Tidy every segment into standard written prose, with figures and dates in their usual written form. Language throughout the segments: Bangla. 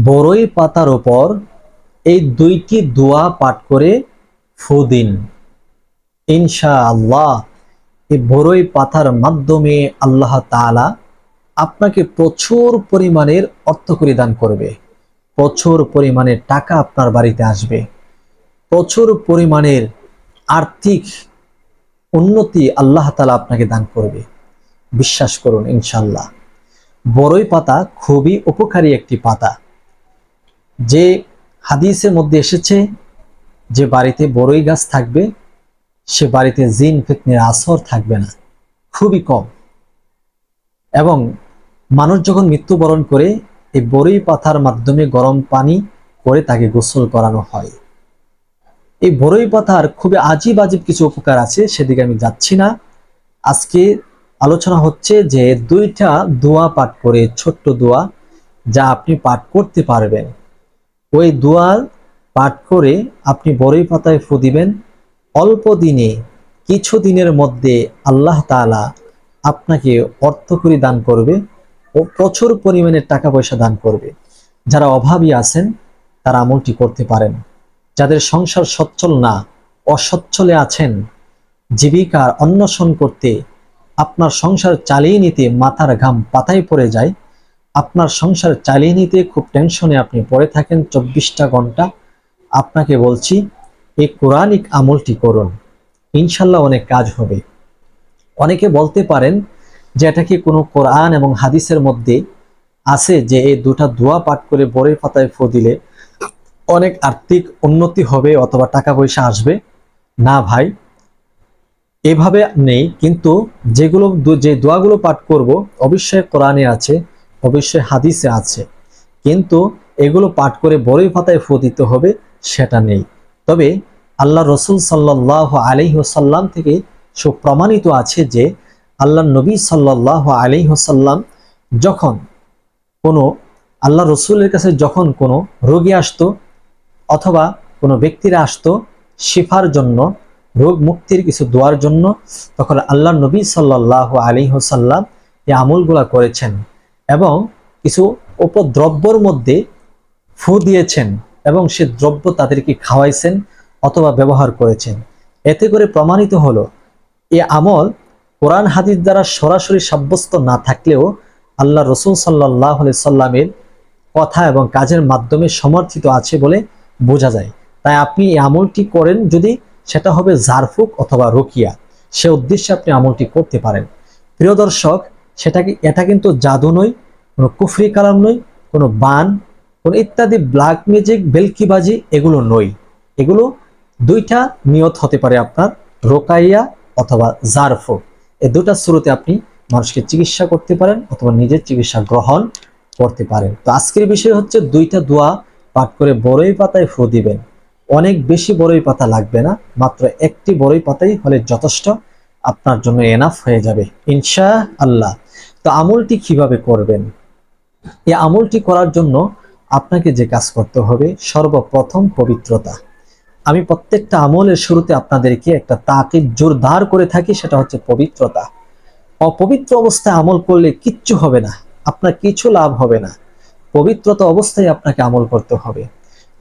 বড়ই পাতার উপর এই দুইটি দোয়া পাঠ করে ফু দিন। ইনশাআল্লাহ এই বড়ই পাতার মাধ্যমে আল্লাহ তাআলা আপনাকে প্রচুর পরিমাণের অর্থকরী দান করবে, প্রচুর পরিমাণের টাকা আপনার বাড়িতে আসবে, প্রচুর পরিমাণের আর্থিক উন্নতি আল্লাহ তাআলা আপনাকে দান করবে। বিশ্বাস করুন ইনশাআল্লাহ। বড়ই পাতা খুবই উপকারী একটি পাতা। যে হাদিসের মধ্যে এসেছে যে বাড়িতে বড়ই গাছ থাকবে সে বাড়িতে জিন ফিতনার আসর থাকবে না, খুবই কম। এবং মানুষ যখন মৃত্যুবরণ করে এই বড়ই পাতার মাধ্যমে গরম পানি করে তাকে গোসল করানো হয়। এই বড়ই পাতার খুবই আজীব আজীব কিছু উপকার আছে, সেদিকে আমি যাচ্ছি না। আজকে আলোচনা হচ্ছে যে দুইটা দোয়া পাঠ করে, ছোট্ট দোয়া যা আপনি পাঠ করতে পারবেন। ওই দোয়া পাঠ করে আপনি বড়ই পাতায় ফু দিবেন। অল্প দিনে, কিছু দিনের মধ্যে আল্লাহ তাআলা আপনাকে অর্থকরী দান করবে ও প্রচুর পরিমাণে টাকা পয়সা দান করবে। যারা অভাবী আছেন তারা আমলটি করতে পারেন। যাদের সংসার সচ্ছল না, অসচ্ছলে আছেন, জীবিকার অন্বেষণ করতে, আপনার সংসার চালিয়ে নিতে মাথার ঘাম পাতায় পড়ে যায়, আপনার সংসার চালিয়ে নিতে খুব টেনশনে আপনি পড়ে থাকেন 24টা ঘন্টা, আপনাকে বলছি এই কোরআনিক আমলটি করুন, ইনশাল্লাহ অনেক কাজ হবে। অনেকে বলতে পারেন যে এটা কি কোনো কোরআন এবং হাদিসের মধ্যে আছে যে এই দুটা দোয়া পাঠ করে বড়ই পাতায় ফু দিলে অনেক আর্থিক উন্নতি হবে অথবা টাকা পয়সা আসবে? না ভাই, এভাবে নেই। কিন্তু যে দোয়াগুলো পাঠ করব অবশ্যই কোরআনে আছে, অবশ্যই হাদিসে আছে, কিন্তু এগুলো পাঠ করে বড়ই পাতায় ফু দিতে হবে সেটা নেই। তবে আল্লাহ রসুল সাল্লাল্লাহু আলাইহি ওয়াসাল্লাম থেকে সুপ্রমাণিত আছে যে আল্লাহ নবী সাল্লাল্লাহু আলাইহি ওয়াসাল্লাম যখন কোনো আল্লাহ রসুলের কাছে যখন কোনো রোগী আসতো অথবা কোনো ব্যক্তিরা আসতো শিফার জন্য, রোগ মুক্তির কিছু দোয়ার জন্য, তখন আল্লাহ নবী সাল্লাল্লাহু আলাইহি ওয়াসাল্লাম এই আমলগুলা করেছেন এবং কিছু উপদ্রব্যর মধ্যে ফু দিয়েছেন এবং সে দ্রব্য তাদেরকে খাওয়াইছেন অথবা ব্যবহার করেছেন। এতে করে প্রমাণিত হলো এই আমল কোরআন হাদিস দ্বারা সরাসরি সাব্যস্ত না থাকলেও আল্লাহ রসুল সাল্লাল্লাহু আলাইহি সাল্লামের কথা এবং কাজের মাধ্যমে সমর্থিত আছে বলে বোঝা যায়। তাই আপনি এই আমলটি করেন, যদি সেটা হবে ঝাড়ফুঁক অথবা রুকিয়া, সে উদ্দেশ্যে আপনি আমলটি করতে পারেন। প্রিয় দর্শক, এটা কিন্তু জাদু নয়, কোনো কুফরি কালাম নয়, কোনো বান, কোনো ইত্যাদি ব্ল্যাক ম্যাজিক, বেলকিবাজি এগুলো নয়। এগুলো দুইটা নিয়ত হতে পারে আপনার, রোকাইয়া অথবা ঝাড়ফুঁক। এই দুটা শুরুতে আপনি মানুষকে চিকিৎসা করতে পারেন অথবা নিজের চিকিৎসা গ্রহণ করতে পারেন। তো আজকের বিষয় হচ্ছে দুইটা দোয়া পাঠ করে বড়ই পাতায় ফু দিবেন। অনেক বেশি বড়ই পাতা লাগবে না, মাত্র একটি বড়ই পাতাই হলে যথেষ্ট, আপনার জন্য এনাফ হয়ে যাবে ইনশাআল্লাহ। তো আমলটি কিভাবে করবেন? এই আমলটি করার জন্য আপনাকে যে কাজ করতে হবে, সর্বপ্রথম পবিত্রতা। আমি প্রত্যেকটা আমলের শুরুতে আপনাদেরকে একটা তাকিদ জোরদার করে থাকি, সেটা হচ্ছে পবিত্রতা। অপবিত্র অবস্থায় আমল করলে কিচ্ছু হবে না, আপনার কিছু লাভ হবে না। পবিত্রতা অবস্থায় আপনাকে আমল করতে হবে।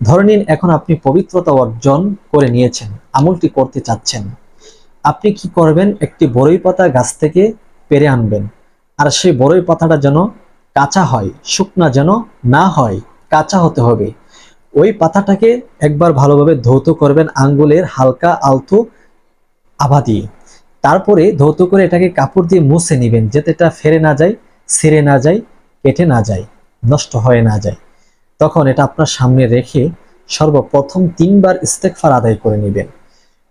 ধরে নিন এখন আপনি পবিত্রতা অর্জন করে নিয়েছেন, আমলটি করতে চাচ্ছেন। আপনি কি করবেন? একটি বড়ই পাতা গাছ থেকে পেরে আনবেন, আর সেই বড়ই পাতাটা যেন কাঁচা হয়, শুকনা যেন না হয়, কাঁচা হতে হবে। ওই পাতাটাকে একবার ভালোভাবে ধৌত করবেন আঙ্গুলের হালকা আলতো আভা দিয়ে। তারপরে ধৌত করে এটাকে কাপড় দিয়ে মুছে নেবেন, যাতে এটা ফেরে না যায়, ছিঁড়ে না যায়, কেটে না যায়, নষ্ট হয়ে না যায়। তখন এটা আপনার সামনে রেখে সর্বপ্রথম 3 বার ইস্তেগফার আদায় করে নেবেন।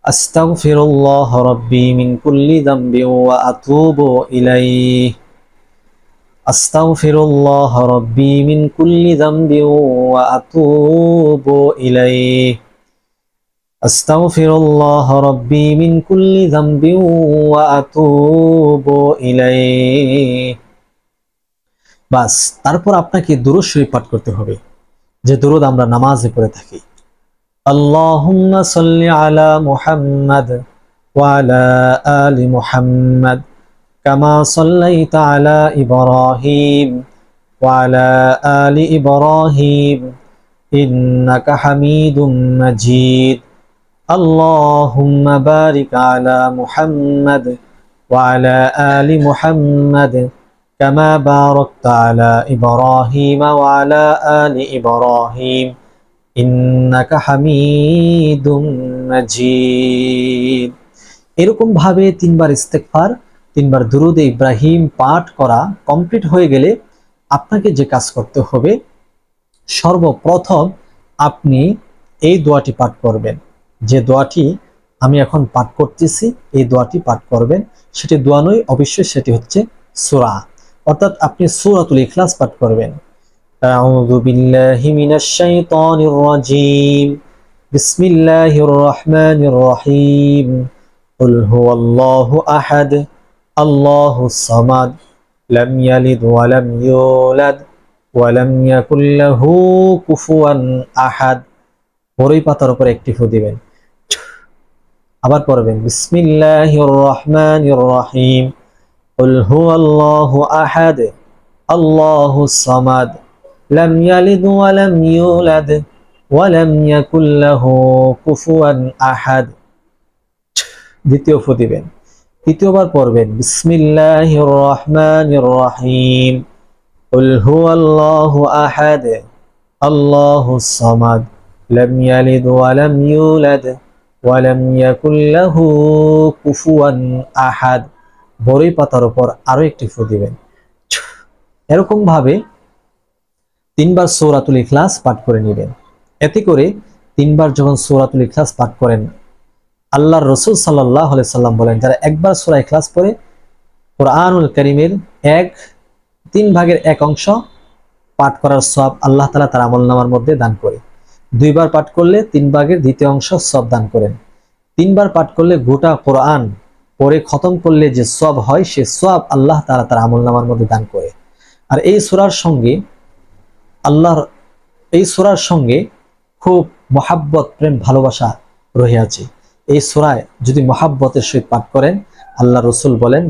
আস্তাগফিরুল্লাহ রাব্বি মিন কুল্লি যামবি ওয়া আতুবু ইলাইহি। আস্তাগফিরুল্লাহ রাব্বি মিন কুল্লি যামবি ওয়া আতুবু ইলাইহি। আস্তাগফিরুল্লাহ রাব্বি মিন কুল্লি যামবি ওয়া আতুবু ইলাইহি। বাস, তারপর আপনাকে দুরূদ শরীফ পাঠ করতে হবে, যে দুরূদ আমরা নামাজে পড়ে থাকি। আল্লাহুম্মা সাল্লি আলা মুহাম্মাদ ওয়া আলা আলি মুহাম্মাদ কামা সাল্লাইতা আলা ইব্রাহিম وعلى آل إبراهيم إنك حميد مجيد اللهم بارك على محمد وعلى آل محمد كما باركت على إبراهيم وعلى آل إبراهيم إنك حميد مجيد। এরকম ভাবে তিনবার ইস্তেগফার, তিনবার দুরুদে ইব্রাহিম পাঠ করা কমপ্লিট হয়ে গেলে আপনাকে যে কাজ করতে হবে, সর্বপ্রথম আপনি এই দোয়াটি পাঠ করবেন। যে দোয়াটি আমি এখন পাঠ করতেছি এই দোয়াটি পাঠ করবেন। সেটি দোয়া নয়, অবশ্যই সেটি হচ্ছে সূরা, অর্থাৎ আপনি সূরাতুল ইখলাস পাঠ করবেন। আউযু বিল্লাহি মিনাশ শাইতানির রাজীম, বিসমিল্লাহির রহমানির রহিম, কুল হুয়াল্লাহু আহাদ, আল্লাহুস সামাদ, লাম ইয়ালিদ ওয়া লাম ইউলাদ ওয়া লাম ইয়াকুল লাহু কুফুয়ান আহাদ। বড়ই পাতার উপর একটি ফু দিবেন। আবার পড়বেন বিসমিল্লাহির রহমানির রহিম, কুল হুয়াল্লাহু আহাদ, আল্লাহুস সামাদ, লাম ইয়ালিদ ওয়া লাম ইউলাদ ওয়া লাম ইয়াকুল লাহু কুফুয়ান আহাদ। দ্বিতীয় ফু দিবেন। তৃতীয়বার পড়বেন বিসমিল্লাহির রহমানির রহিম, কুল হুয়াল্লাহু আহাদ, আল্লাহুস সামাদ, লাম ইয়ালিদ ওয়া লাম ইউলাদ ওয়া লাম ইয়াকুল লাহু কুফুয়ান আহাদ। বড়ই পাতার উপর আরো একটি ফু দিবেন। এরকম ভাবে তিনবার সূরাতুল ইখলাস পাঠ করে নেবেন। এতে করে তিনবার যখন সূরাতুল ইখলাস পাঠ করেন, আল্লাহর রাসূল সাল্লাল্লাহু আলাইহি সাল্লাম বলেন, যারা একবার সূরা ইখলাস পড়ে কুরআনুল কারীমের 1/3 অংশ পাঠ করার সওয়াব আল্লাহ তাআলা তার আমলনামার মধ্যে দান করে। দুইবার পাঠ করলে 3/2 অংশ সওয়াব দান করেন। তিনবার পাঠ করলে গোটা কোরআন পড়ে খতম করলে যে সওয়াব হয়, সে সওয়াব আল্লাহ তাআলা তার আমলনামার মধ্যে দান করে। আর এই সূরার সঙ্গে খুব মহাব্বত, প্রেম, ভালোবাসা রয়ে আছে। এই সূরায় যদি মহাব্বতের সহিত পাঠ করেন, আল্লাহ রাসূল বলেন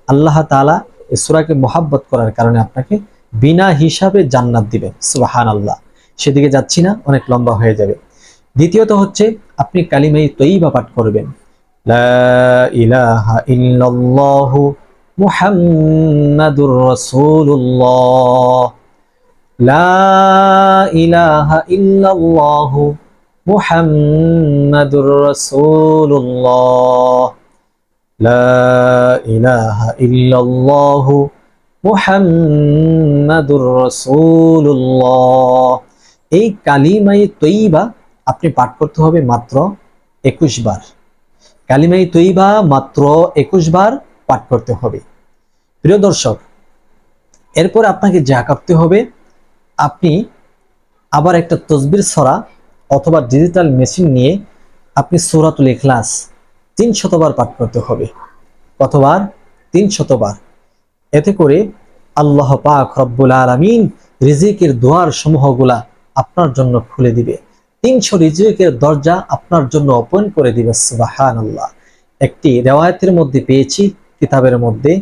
আল্লাহ তাআলা এই সূরাকে মহাব্বত করার কারণে আপনাকে বিনা হিসাবে জান্নাত দিবেন। সুবহানাল্লাহ। সেদিকে যাচ্ছি না, অনেক লম্বা হয়ে যাবে। দ্বিতীয়ত হচ্ছে আপনি কালিমা তয়্যিবা পাঠ করবেন। লা ইলাহা ইল্লাল্লাহু মুহাম্মাদুর রাসূলুল্লাহ, লা ইলাহা ইল্লাল্লাহু মুহাম্মাদুর রাসূলুল্লাহ, লা ইলাহা ইল্লাল্লাহু মুহাম্মাদুর রাসূলুল্লাহ। এই কালিমায়ে তয়্যিবা আপনি পাঠ করতে হবে মাত্র 21 বার। কালিমায়ে তয়্যিবা মাত্র 21 বার পাঠ করতে হবে। প্রিয় দর্শক, এরপর আপনাকে যা করতে হবে, আপনি আবার একটা তাসবির ছড়া অথবা ডিজিটাল মেশিন নিয়ে আপনি সূরাতুল ইখলাস 300 বার পাঠ করতে হবে। কতবার? 300 বার। এতে করে আল্লাহ পাক রব্বুল আলামিন রিজিকের দুয়ার সমূহগুলা আপনার জন্য খুলে দিবে। 300 রিজিকের দরজা আপনার জন্য ওপেন করে দিবে। সুবহানাল্লাহ। একটি রিওয়ায়াতের মধ্যে পেয়েছি, কিতাবের মধ্যে,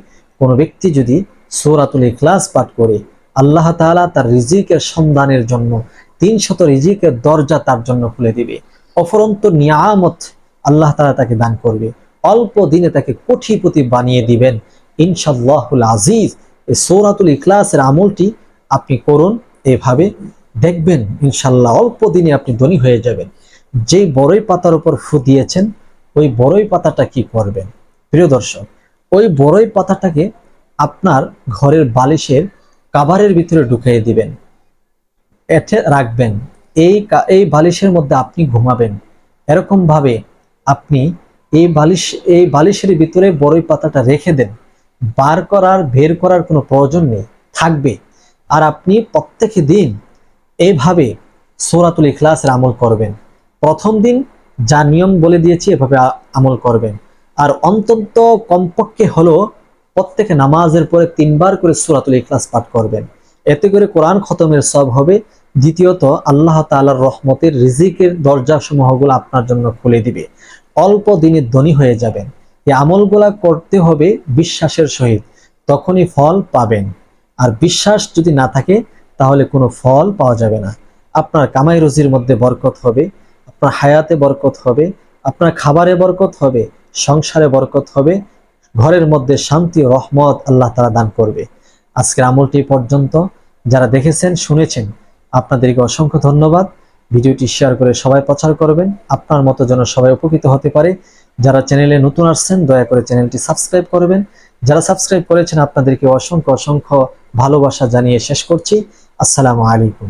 কোন ব্যক্তি যদি সূরাতুল ইখলাস পাঠ করে, আল্লাহ তাআলা তার রিজিকের সন্ধানের জন্য 300 রিজিকের দরজা তার জন্য খুলে দিবে। অফুরন্ত নিয়ামত আল্লাহ তাআলা তাকে দান করবে। অল্প দিনে তাকে কোটিপতি বানিয়ে দিবেন ইনশাআল্লাহুল আজিজ। এই সূরাতুল ইখলাসের আমলটি আপনি করুন, এভাবে দেখবেন ইনশাআল্লাহ অল্প দিনে আপনি ধনী হয়ে যাবেন। যে বড়ই পাতার উপর ফু দিয়েছেন, ওই বড়ই পাতাটা কি করবেন? প্রিয় দর্শক, ওই বড়ই পাতাটাকে আপনার ঘরের বালিশের কাভারের ভিতরে ঢুকিয়ে দিবেন, এতে রাখবেন। এই বালিশের মধ্যে আপনি ঘুমাবেন। এরকম ভাবে আপনি এই বালিশের ভিতরে বড়ই পাতাটা রেখে দেন। বের করার কোনো প্রয়োজন নেই, থাকবে। আর আপনি প্রত্যেক দিন এইভাবে সূরাতুল ইখলাসের আমল করবেন। প্রথম দিন যা নিয়ম বলে দিয়েছি এভাবে আমল করবেন। আর অন্তত কমপক্ষে হলো প্রত্যেক নামাজের পরে 3 বার করে সূরাতুল ইখলাস পাঠ করবেন। এতে করে কোরআন খতমের সওয়াব হবে। দ্বিতীয়ত আল্লাহ তাআলার রহমতের রিজিকের দরজাসমূহগুলো আপনার জন্য খুলে দিবে। অল্প দিনে ধনী হয়ে যাবেন। এই আমলগুলা করতে হবে বিশ্বাসের সহিত, তখনই ফল পাবেন। আর বিশ্বাস যদি না থাকে তাহলে কোনো ফল পাওয়া যাবে না। আপনার কামাই রুজির মধ্যে বরকত হবে, আপনার হায়াতে বরকত হবে, আপনার খাবারে বরকত হবে, সংসারে বরকত হবে, ঘরের মধ্যে শান্তি ও রহমত আল্লাহ তাআলা দান করবে। আজকের আমলটি পর্যন্ত যারা দেখেছেন শুনেছেন আপনাদেরকে অসংখ্য ধন্যবাদ। ভিডিওটি শেয়ার করে সবাই প্রচার করবেন, আপনার মতো যেন সবাই উপকৃত হতে পারে। যারা চ্যানেলে নতুন আসছেন দয়া করে চ্যানেলটি সাবস্ক্রাইব করবেন, যারা সাবস্ক্রাইব করেছেন আপনাদেরকে অসংখ্য অসংখ্য ভালোবাসা জানিয়ে শেষ করছি। আসসালামু আলাইকুম।